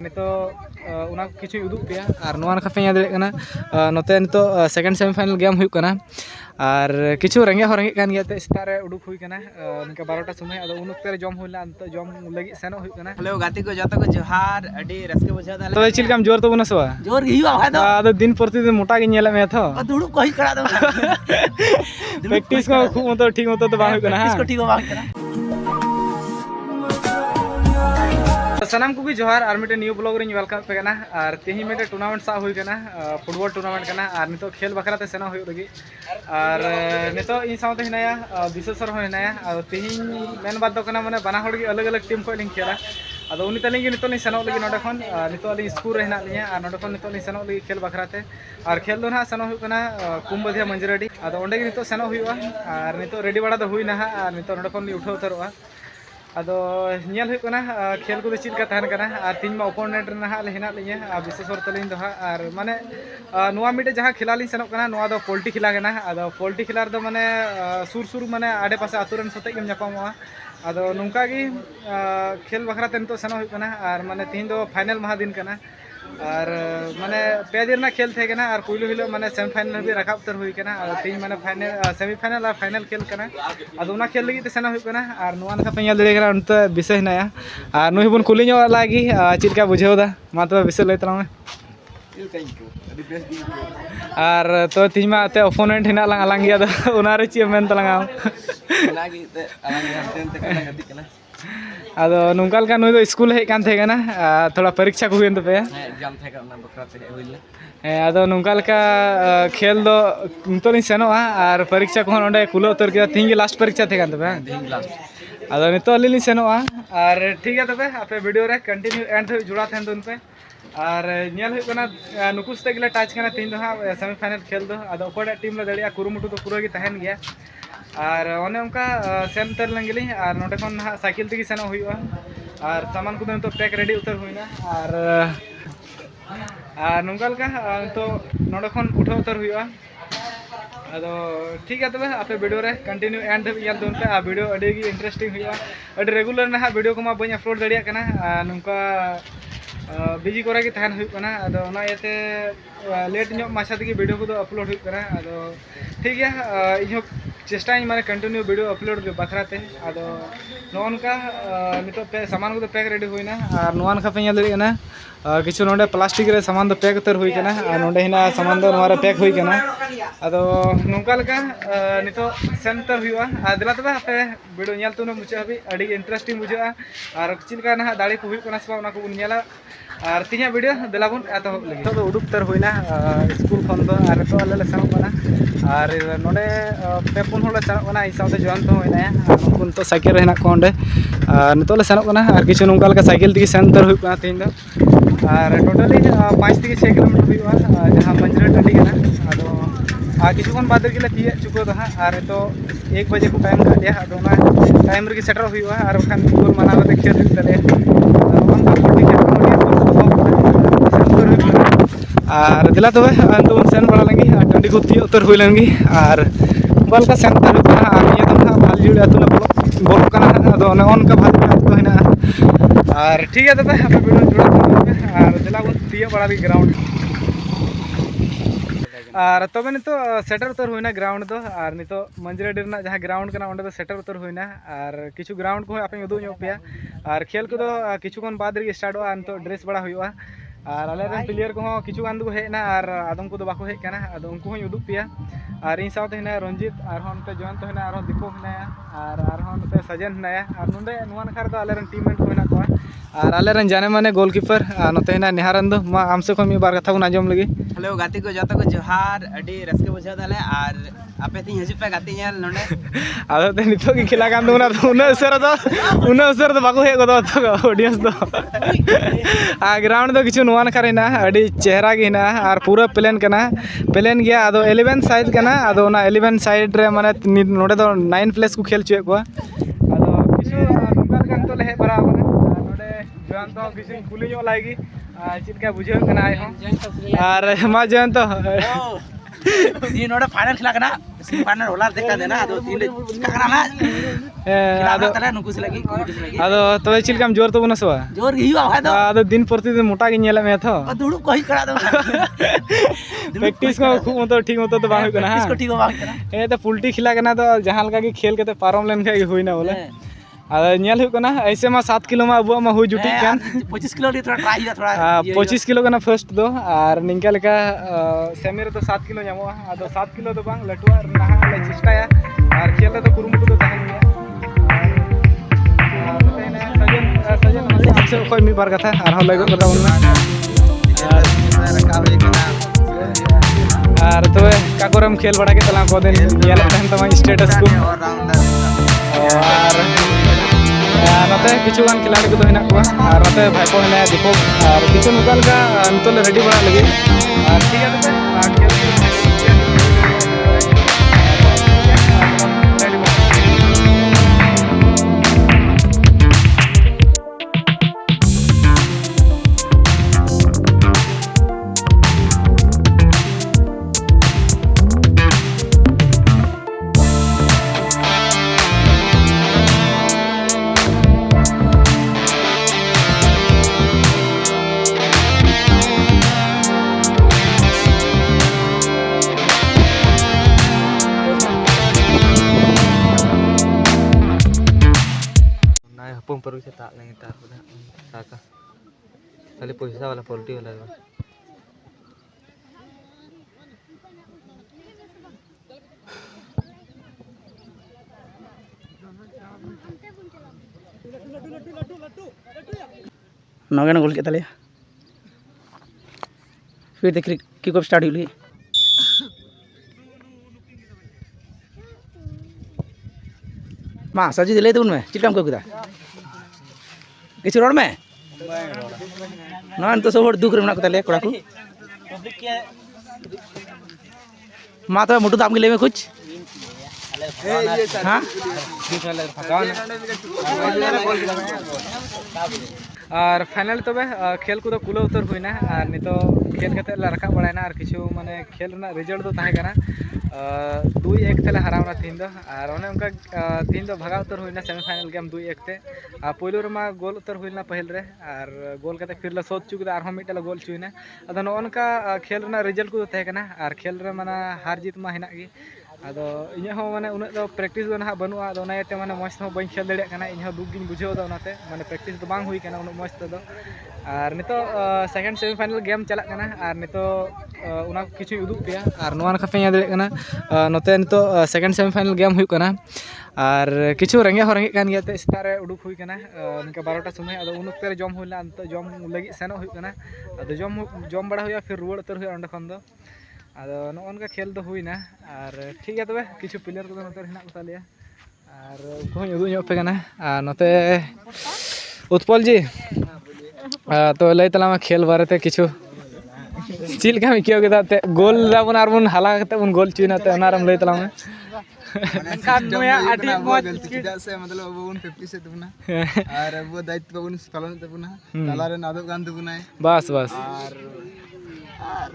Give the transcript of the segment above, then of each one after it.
नितो किचु उदुग पे और नोआ नाखा पे दाड़े कना नोते नितो सेकेंड सेमीफाइनल गेम हुई कना और किचु रेंगे हो रेंगे कान गयाते सेता रे उडुक हुई कना निका 12टा समय अदो उन उक्ते रे जम हुइला नितो जम लगी सेनो हुई कना हेलो गाती को जतो को जोहार अडी रस्के बुझा दाले तो चिल काम जोर तो बना सवा जोर गी हुआ भाई अदो दिन प्रतिदिन मोटा गे नेला मे थो दुडु कोई करा दो प्रैक्टिस को खूब मतो ठीक मतो तो बा हुई कना इसको ठीक बा कना सनाम को भी जोहार और मिटे न्यू ब्लॉग रे वेलकम पे कना और तेही मिटे टूर्नामेंट सा हुई कना फुटबॉल टूर्नामेंट कना और नितो खेल बखराते सेना हुई लगी और नितो इन साउते हिनाया विशेषर हो हिनाया और तेही मेन बात दो कना माने बना होड़ गी अलग अलग टीम को लिंक खेला अदो उनी तलिंग नितो नि सेनो लगी नोडे खन नितो अली स्कूल रे हिना लिया और नोडे खन नितो नि सेनो लगी खेल बखराते और खेल दो ना सेनो हुई कना कुंबधिया मंजरेडी अदो ओंडे गी नितो सेनो हुईवा और नितो रेडी बड़ा दो हुई ना और नितो नोडे खन लि उठाव उतरवा अदो नेल हुई कना खेल को चीज का तहन कना और तीन मा ओपोनेंट रे ना ले हिना लिया और विशेषर तलिंग दो और माने नुआ मिटे जहां खेला लिंग सेनो कना नुआ दो पोल्टी खेला कना अदो पोल्टी खेला दो माने सुर सुर माने आडे पासे आतुरन सते गेम जापामवा अदो नुंका गी खेल बखरा तेन तो सेनो हुई कना और माने तीन दो फाइनल महा दिन कना और माने पे दिन ना खेल थे कना और पुइलो हिलो माने सेमीफाइनल भी रखा उतर हुई कना और तीन माने फाइनल सेमीफाइनल और फाइनल खेल कना अदो उना खेल लगी ते सेना हुई कना और नुआ नखा पे दड़े कना उनते विषय हिनाया और नुई बन कुली नो लागी चिलका बुझेवदा मा तो विषय लय तला और तो तीन मा ते ओपोनेंट हिना लांग आलांग गया दो उना रे ची मेन तलांगा लागी ते आलांग हंतेन ते कना गति कना अदो नुंकाल का नुई दो स्कूल हे कान थे कना थोड़ा परीक्षा को हुई पे एग्जाम थे का बकरा ते हुइले अदो नुंकाल का खेल दो तो नि सेनोआ और परीक्षा को ओंडे कुलो उतर गया तीन लास्ट परीक्षा थे कान पे तीन लास्ट अदो नितो अली नि सेनोआ और ठीक है तबे आपे वीडियो रे कंटिन्यू एंड जुड़ा थेन दोन पे और नेल हुई कना नुकुस ते गिला टच कना तीन दो हा सेमीफाइनल खेल दो अदो ओकोडा टीम ले दड़िया कुरुमुटु तो पूरा गी तहन गया और ओने उनका सेंटर लंगली और नोडे खन साइकिल तेगी सेनो हुईवा और सामान को तो पैक रेडी उतर हुईना और नुंगल का तो नोडे खन उठा उतर हुईवा अदो ठीक है तबे आपे वीडियो रे कंटिन्यू एंड याल दोन पे आ वीडियो अडी गी इंटरेस्टिंग हुईवा अडी रेगुलर ना वीडियो को मा बई अपलोड दड़िया कना नुंका बिजी कोरा की तहन हुई कना अदो ना येते लेट नो माछा तगी वीडियो को अपलोड हुई कना अदो ठीक है इहो चेष्टा माने कंटिन्यू वीडियो अपलोड बखराते अदो नोनका नितो पे सामान को पैक रेडी हुईना और नोन का पे दड़ी कना किछु नोडे प्लास्टिक रे सामान दो पैक उतर हुई कना और नोडे हिना सामान दो नोरे पैक हुई कना अदो नोंका लका नितो सेंटर हुईवा आ दिला तबे आपे वीडियो नेल तुनो मुचे हबी अडी इंटरेस्टिंग बुझा और चिलका ना दाड़ी को हुई कना सबा उना को नेला और तीन वीडियो दिलाबन एतहब लगे तो उडुक तर हुईना स्कूल खन दो और तो अले सेनो कना और नोडे पे पुन होले सेनो कना ई साउते जॉइन तो होइना उनको तो साइकिल रे हेना को ओंडे नितो ले सेनो कना और किछु नोंका लका साइकिल तगी सेंटर हुई कना तीन दो और टोटली 5 থেকে 6 किलोमीटर हुईवा जहां मंजरे टंडी कना अदो आ किछु कोन बाद रे तिये चुको दो और तो 1 बजे को टाइम का दिया अदो ना टाइम रे सेटर हुईवा और बखान गोल माना कते खेल तले उनका पोटी खेल और दिला तबे तो सेन बड़ा लगी टंडी को तिये उतर हुई लंगी और बल का सेंटर हुई कना और ये तो भाल जुड़े अतु बोलो कना अदो ने ऑन का भाल तो हिना और ठीक है तबे आप वीडियो जुड़ा और दिला बन तिये बड़ा भी ग्राउंड और तबे नितो सेटर उतर हुईना ग्राउंड दो और नितो मंजरेडी रना जहां ग्राउंड कना ओंडे दो सेटर उतर हुईना और किछु ग्राउंड को आपे उदु ᱧᱚᱜ पेया और खेल को किछु कोन बाद रे स्टार्ट हो तो ड्रेस बड़ा हुईवा और आले रन प्लेयर को किछु गान दो हेना और आदम को बाको हेज कना अदो उनको होय उदुक पेया और इन साउते हिना रंजीत और होनते जॉइन तो हिना और दीपक हिना और होनते सजन हिना और नोंडे नुवा नखर दो आले रन टीममेट को हिना को और आले रन जाने माने गोलकीपर नोते हिना निहारन दो मा आमसे को मी बार कथा बन आजम लगी हेलो गाती को जतो को जोहार अडी रस्के बुझा दाले और आपे तीन हजु पे गाती नेल नोंडे आदो ते नितो की खेला गान दो ना उना असर दो बाको हे गदो तो ऑडियंस दो आ ग्राउंड दो किछु नुआ नखर हिना अडी चेहरा गे हिना और पूरा प्लेन कना प्लेन गया अदो 11 साइड कना अदो ना 11 साइड रे माने नोडे दो 9 प्लेस को खेल चुए को अदो किछु नुका गान तो ले बरा नोडे जवान तो किछु कुली ᱧᱚᱜ लागी चिलका बुझे कना आय हो और मा जन तो दी नोडे फाइनल खिला करना सेमीफाइनल होला देखा देना तो तीन चिका करना ना आदो तले नुकुस लगी कमिटी लगी आदो तबे चिलकाम जोर तबना सवा जोर गी हुआ भाई तो आदो दिन प्रतिदिन मोटा गे नेले मे थो दुड़ू कोई करा दो प्रैक्टिस को खूब मतो ठीक मतो तो बांग होना इसको ठीक बांग करना ए तो पुल्टी खिला करना तो जहां लगा के खेल के पारम लेन के होइना बोले आदो नेल हुई कना ऐसे में 7 किलो में अब में हुई जुटी कान 25 किलो ली थोड़ा ट्राई थोड़ा 25 किलो कना फर्स्ट दो और निंका लेका सेमी रे तो 7 किलो जामोआ आदो 7 किलो तो बांग लटुआ नहा ले चेष्टाया और खेल तो कुरुमुटु तो तहन गया और सजन से कोई मी बार कथा और हम लगो कदा उन्ना और तो काकोरम खेल बड़ा के तला को दिन नेल तहन तमा स्टेटस को और नते किछु गान खिलाड़ी को हेना को और नते भाईपो हेना दीपक और किछु नुकाल का नितल रेडी बड़ा लगे और ठीक है तो Pung perlu cetak lagi tar pada saka. Kali posisi wala polti wala. नौगे गोल के तले फिर देख किक ऑफ स्टार्ट हुई मा सजी दिले तो उनमें चिटकाम को किदा किछु रोड में ना तो सब दुख रे मना को तले कोड़ा को मा तो मोटू दाम के ले में कुछ हां और फाइनल तबे खेल को कुलो उतर हुईना और नितो खेल कते रखा बड़ायना और किछु माने खेल ना रिजल्ट तो ताहे कना 2-1 तेले हरावना तीन दो और ओने उनका तीन दो भगा उतर हुईना सेमीफाइनल गेम 2-1 ते पहिलो रमा गोल उतर हुईना पहिल रे और गोल कते फिर ला सोच चुक और हम मिटला गोल चुइना अदो नोनका खेल ना रिजल्ट को ताहे कना और खेल रे माने हार जीत मा हेना गी आदो इᱧ हो माने उन दो प्रैक्टिस दो ना बनुआ आदो नायते माने मस्त हो बई खेल दड़िया कना इᱧ हो दुख गिन बुझाव दा ओनाते माने प्रैक्टिस दो बांग हुई कना उन मस्त दो और नितो सेकंड सेमीफाइनल गेम चला कना और नितो उना किछु उदुक पेया और नोआ नखा पे दड़िया कना नोते नितो सेकंड सेमीफाइनल गेम हुई कना और किछु रेंगे हो रेंगे कान गया ते स्टारे उडुक हुई कना निका 12टा समय आदो उन उक्ते जम हुईला अंत जम लगी सेनो हुई कना आदो जम बड़ा हुआ फिर रुवाड़ उतर हुआ ओंडे खन दो आदो नोनका खेल दो हुईना और ठीक है तबे किछु प्लेयर को नोते हिना को तालिया और उनको उदु ᱧᱚᱜ पे कना नोते उत्पल जी तो लय तला में खेल बारे खेल चिल का मिकियो के दाते गोल दाबन आर बन हाला कते बन गोल चुना ते अनारम लय तला में एनखान नोया आडी मौज चिदा से मतलब अब उन 50 से तुना और अब दायित्व बन पालन तबना तालारे नादो गान तबना बस बस और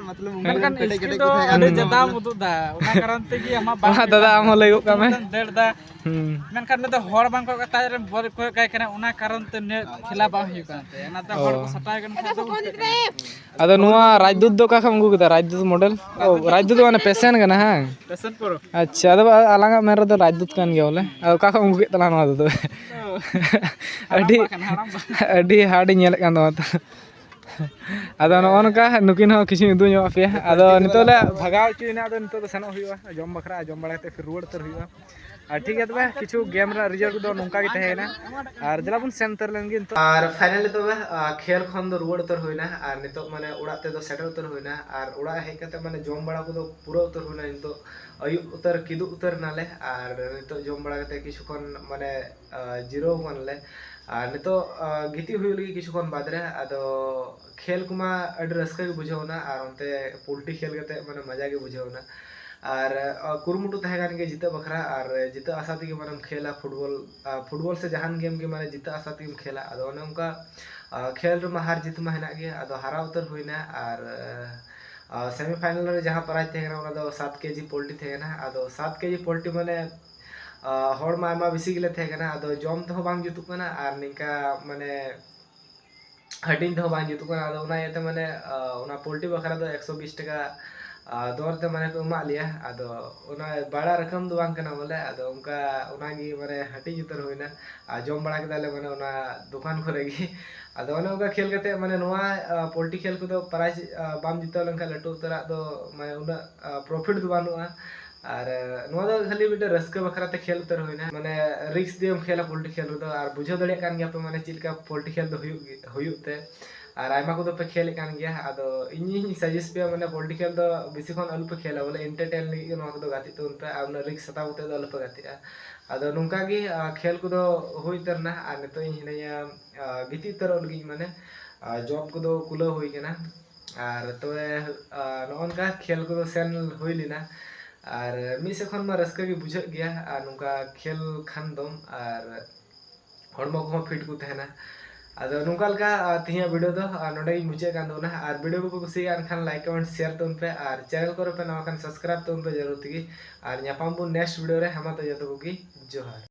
मतलब मेनकान स्किल दो अडे जदा मुदु दा उना कारण ते कि अमा बा दादा आम लय गो कामे देड़ दा मेनकान ने तो हर बांग को कता रे बॉल को काय कना उना कारण ते ने खिला बा हुई काते एना तो हर को सटाय कन तो अदो नुआ राजदूत दो का खम गु कदा राजदूत मॉडल राजदूत माने पेशेंट कना हां पेशेंट पर अच्छा अदो अलंगा मेरे तो राजदूत कान गया बोले का खम गु तला नुआ दो अडी हार्ड नेल कान दो आदो नोनका नुकिन हो किछि उदु ᱧᱚᱜ पे आदो नितोले भगाव चुइना आदो नितो सेनो हुआ जम बखरा जम बड़ाते फिर रुवाड़ तर हुआ और ठीक है तबे किछु गेम रा रिजल्ट दो नोंका गे तहेना और जला बुन सेंटर लेंगे तो और फाइनली तबे खेल खन दो रुवाड़ तर हुइना और नितो माने उड़ा ते दो सेटल उतर हुइना और उड़ा हे कते माने जम बड़ा को दो पूरा उतर हुइना नितो अयु उतर किदु उतर नाले और नितो जम बड़ा कते किछु खन माने जीरो मनले और नितो गिति हुई लगी किछु खन बाद रे आदो खेल कुमा अड रस्का के बुझावना और उनते पोल्टी खेल कते माने मजा के बुझावना और कुरुमुटु तहगान के जीते बखरा और जीते आशा थी माने खेला फुटबॉल से जहान गेम के माने जीते आशा थी खेला आदो उनका खेल रमा हार जीत मा हेना गे आदो हारा उतर हुईना और सेमीफाइनल रे जहाँ प्राइज थे 7 केजी पोल्ट्री थे आदो 7 केजी पोल्ट्री माने हर मा आयमा बेसी गिले थे आदो जम तो बांग जुतुक कना आर निका माने हटिंग तो बांग जुतुक कना आदो उना येते माने उना पोल्ट्री बखरा दो 120 टका दौर ते माने को मा लिया आदो उना बड़ा रकम दो बांग कना बोले आदो उनका उनागी माने हटिंग उतर होइना आ जम बड़ा केदाले माने उना दुकान खोरेगी आदो उना उनका खेल कते माने नोआ पोल्ट्री खेल को दो प्राइज बाम जितो लंका लटू उतरा दो माने उना प्रॉफिट दो बानुआ और नोआ दो खाली बिटे रस्के बखरा ते खेल उतर होइना माने रिक्स दियम खेला पोल्ट्री खेल दो और बुझो दड़े कान गया पे माने चिलका पोल्ट्री खेल दो हुयुते और आयमा को पे खेल कान गया आदो इनी सजेस्ट पे माने पोल्ट्री खेल दो बेसी खन अलु पे खेला बोले एंटरटेन लगी नोआ को गाती तो उनपे आ रिक्स सता उते दो अलु पे गातीआ आदो नुंका गी खेल को दो हुई तरना आ नितो हिनया गिती तर लगी माने जॉब को दो कुला हुई केना और तो नोनका खेल को दो सेन हुई लिना और मिसे खन मा रस्का की बुझ गया और नुंका खेल खान दम और हड़मो को फिट को तहना आदो नुंका लका तिया वीडियो दो नोडे मुझे कान दोना और वीडियो को कुसिया खान लाइक कमेंट शेयर तोन पे और चैनल को पे नवा खान सब्सक्राइब तोन पे जरूर थी और न्यापाम बु नेक्स्ट वीडियो रे हमा तो जतो को की जोहार।